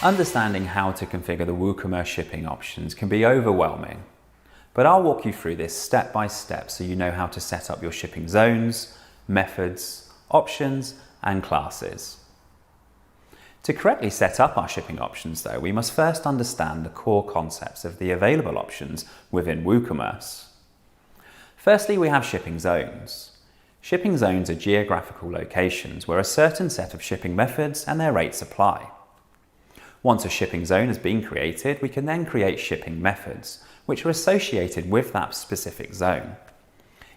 Understanding how to configure the WooCommerce shipping options can be overwhelming, but I'll walk you through this step by step so you know how to set up your shipping zones, methods, options, and classes. To correctly set up our shipping options though, we must first understand the core concepts of the available options within WooCommerce. Firstly, we have shipping zones. Shipping zones are geographical locations where a certain set of shipping methods and their rates apply. Once a shipping zone has been created, we can then create shipping methods, which are associated with that specific zone.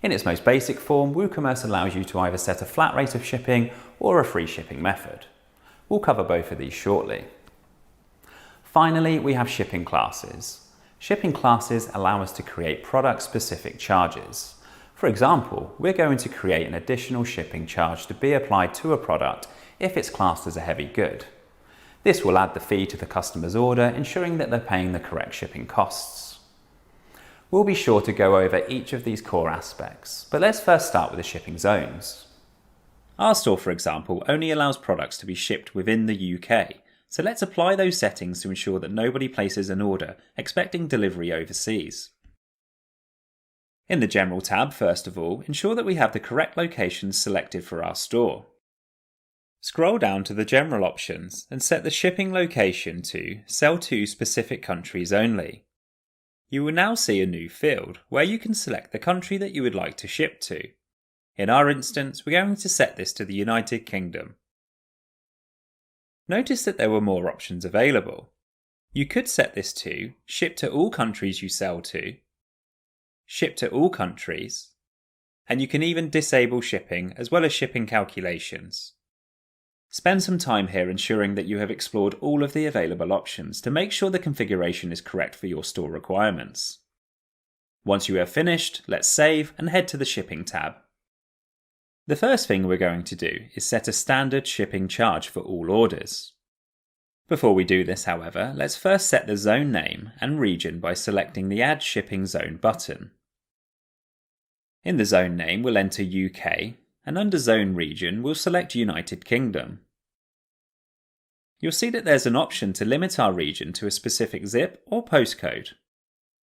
In its most basic form, WooCommerce allows you to either set a flat rate of shipping or a free shipping method. We'll cover both of these shortly. Finally, we have shipping classes. Shipping classes allow us to create product-specific charges. For example, we're going to create an additional shipping charge to be applied to a product if it's classed as a heavy good. This will add the fee to the customer's order, ensuring that they're paying the correct shipping costs. We'll be sure to go over each of these core aspects, but let's first start with the shipping zones. Our store, for example, only allows products to be shipped within the UK, so let's apply those settings to ensure that nobody places an order expecting delivery overseas. In the General tab, first of all, ensure that we have the correct locations selected for our store. Scroll down to the General options and set the shipping location to Sell to Specific Countries Only. You will now see a new field where you can select the country that you would like to ship to. In our instance, we're going to set this to the United Kingdom. Notice that there were more options available. You could set this to Ship to all countries you sell to, Ship to all countries, and you can even disable shipping as well as shipping calculations. Spend some time here ensuring that you have explored all of the available options to make sure the configuration is correct for your store requirements. Once you have finished, let's save and head to the Shipping tab. The first thing we're going to do is set a standard shipping charge for all orders. Before we do this, however, let's first set the zone name and region by selecting the Add Shipping Zone button. In the zone name, we'll enter UK, and under Zone Region, we'll select United Kingdom. You'll see that there's an option to limit our region to a specific zip or postcode.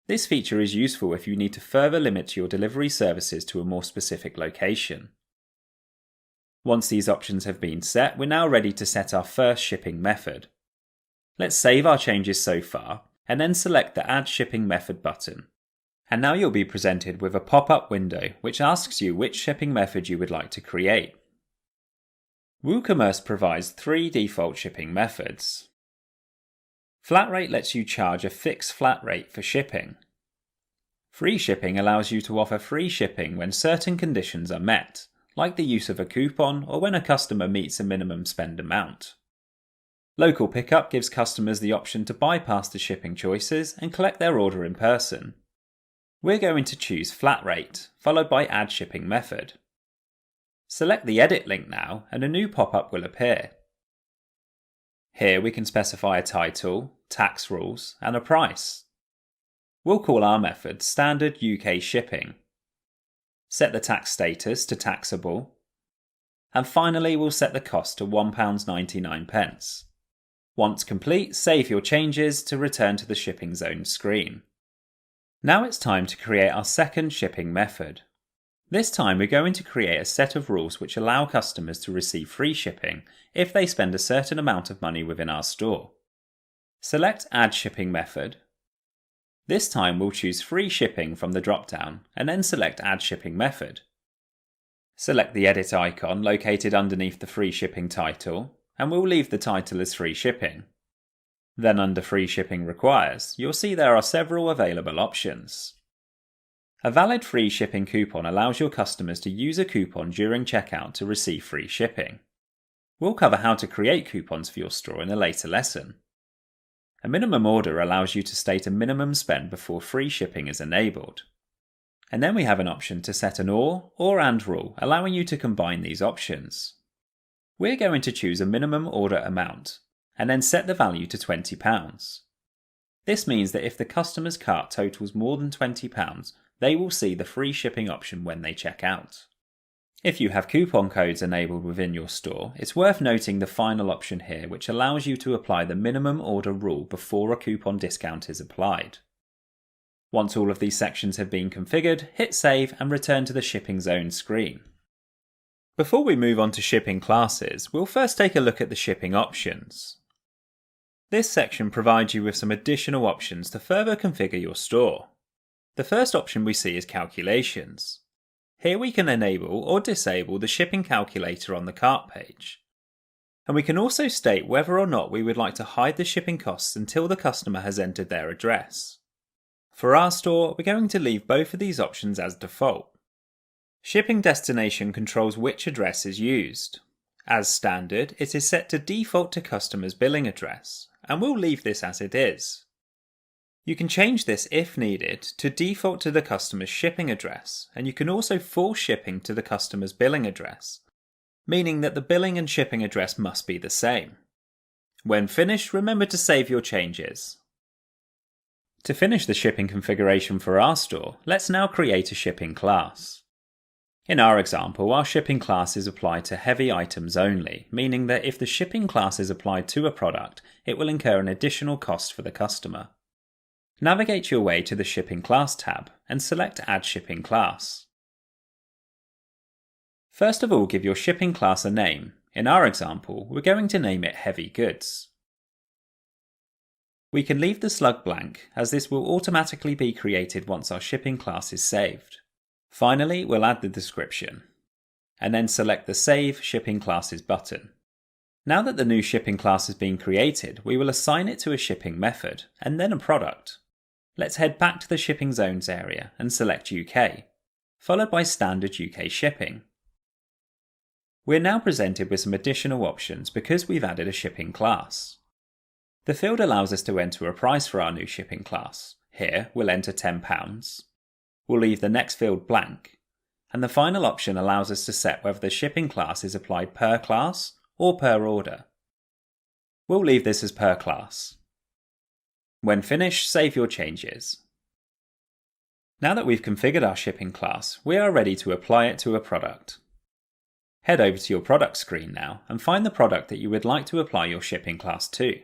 This feature is useful if you need to further limit your delivery services to a more specific location. Once these options have been set, we're now ready to set our first shipping method. Let's save our changes so far, and then select the Add Shipping Method button. And now you'll be presented with a pop-up window which asks you which shipping method you would like to create. WooCommerce provides 3 default shipping methods. Flat rate lets you charge a fixed flat rate for shipping. Free shipping allows you to offer free shipping when certain conditions are met, like the use of a coupon or when a customer meets a minimum spend amount. Local pickup gives customers the option to bypass the shipping choices and collect their order in person. We're going to choose Flat Rate, followed by Add Shipping Method. Select the Edit link now and a new pop-up will appear. Here we can specify a title, tax rules, and a price. We'll call our method Standard UK Shipping. Set the tax status to taxable. And finally we'll set the cost to £1.99. Once complete, save your changes to return to the shipping zone screen. Now it's time to create our second shipping method. This time we're going to create a set of rules which allow customers to receive free shipping if they spend a certain amount of money within our store. Select Add Shipping Method. This time we'll choose Free Shipping from the drop-down and then select Add Shipping Method. Select the edit icon located underneath the free shipping title, and we'll leave the title as Free Shipping. Then under Free Shipping Requires, you'll see there are several available options. A valid free shipping coupon allows your customers to use a coupon during checkout to receive free shipping. We'll cover how to create coupons for your store in a later lesson. A minimum order allows you to state a minimum spend before free shipping is enabled. And then we have an option to set an or and rule, allowing you to combine these options. We're going to choose a minimum order amount, and then set the value to £20. This means that if the customer's cart totals more than £20, they will see the free shipping option when they check out. If you have coupon codes enabled within your store, it's worth noting the final option here, which allows you to apply the minimum order rule before a coupon discount is applied. Once all of these sections have been configured, hit save and return to the shipping zone screen. Before we move on to shipping classes, we'll first take a look at the shipping options. This section provides you with some additional options to further configure your store. The first option we see is calculations. Here we can enable or disable the shipping calculator on the cart page. And we can also state whether or not we would like to hide the shipping costs until the customer has entered their address. For our store, we're going to leave both of these options as default. Shipping destination controls which address is used. As standard, it is set to default to customer's billing address, and we'll leave this as it is. You can change this if needed to default to the customer's shipping address, and you can also force shipping to the customer's billing address, meaning that the billing and shipping address must be the same. When finished, remember to save your changes. To finish the shipping configuration for our store, let's now create a shipping class. In our example, our shipping class is applied to heavy items only, meaning that if the shipping class is applied to a product, it will incur an additional cost for the customer. Navigate your way to the Shipping Class tab and select Add Shipping Class. First of all, give your shipping class a name. In our example, we're going to name it Heavy Goods. We can leave the slug blank, as this will automatically be created once our shipping class is saved. Finally, we'll add the description, and then select the Save Shipping Classes button. Now that the new shipping class has been created, we will assign it to a shipping method, and then a product. Let's head back to the Shipping Zones area and select UK, followed by Standard UK Shipping. We're now presented with some additional options because we've added a shipping class. The field allows us to enter a price for our new shipping class. Here, we'll enter £10. We'll leave the next field blank, and the final option allows us to set whether the shipping class is applied per class or per order. We'll leave this as per class. When finished, save your changes. Now that we've configured our shipping class, we are ready to apply it to a product. Head over to your product screen now and find the product that you would like to apply your shipping class to.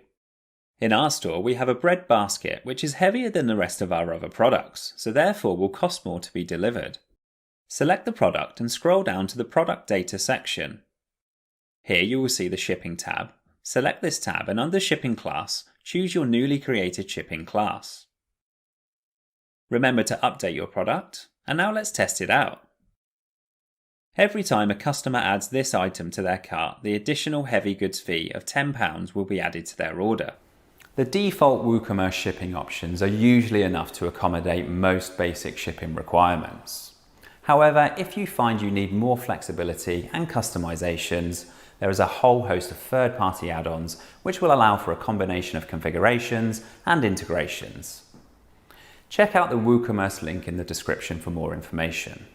In our store, we have a bread basket which is heavier than the rest of our other products, so therefore will cost more to be delivered. Select the product and scroll down to the Product Data section. Here you will see the Shipping tab. Select this tab and under Shipping Class, choose your newly created shipping class. Remember to update your product, and now let's test it out. Every time a customer adds this item to their cart, the additional heavy goods fee of £10 will be added to their order. The default WooCommerce shipping options are usually enough to accommodate most basic shipping requirements. However, if you find you need more flexibility and customizations, there is a whole host of third-party add-ons which will allow for a combination of configurations and integrations. Check out the WooCommerce link in the description for more information.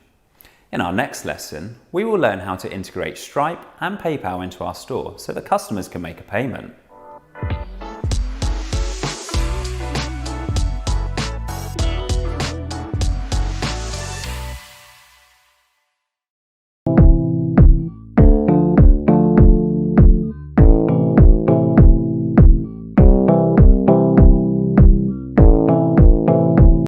In our next lesson, we will learn how to integrate Stripe and PayPal into our store so that customers can make a payment.